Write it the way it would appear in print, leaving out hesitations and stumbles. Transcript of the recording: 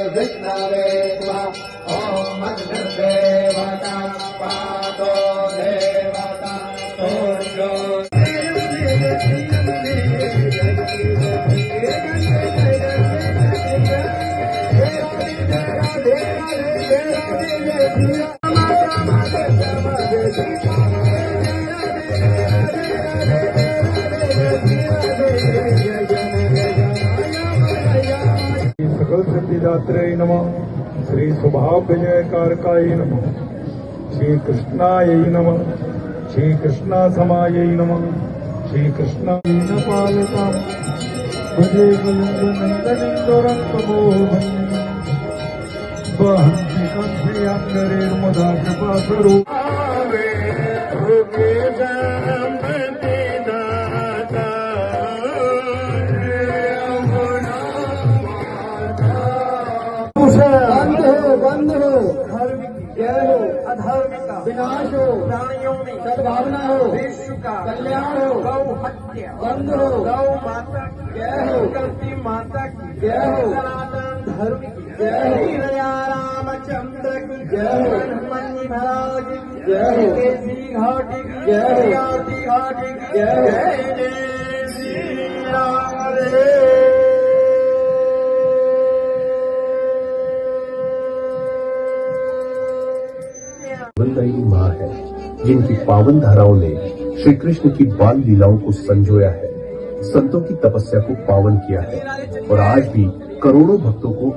विष्णवे ओम देवता पादो देवता तोषो सकल सिद्धिदात्रे नमः। श्री स्वभाव विजयकारकाय नमः। श्री कृष्णाय नमः। श्री कृष्णा समाय नमः। श्री कृष्ण पालता भजे वहन्ति कंसयान्तरेर्मदा कृपासरो बंध हो धार्मिक जय हो अधार्मिक विनाश हो प्राणियों में सद्भावना हो विश्व का कल्याण हो गौ हत्या बंध हो गौ माता जय हो करती माता की जय हो सनातन धर्म की जय हो रामचंद्र की जय हो हनुमान महाराज की जय हो केसी घाटी की जय हो घाटी की जय हो जय श्री राम रे। वंदनीय माँ है जिनकी पावन धाराओं ने श्री कृष्ण की बाल लीलाओं को संजोया है, संतों की तपस्या को पावन किया है और आज भी करोड़ों भक्तों को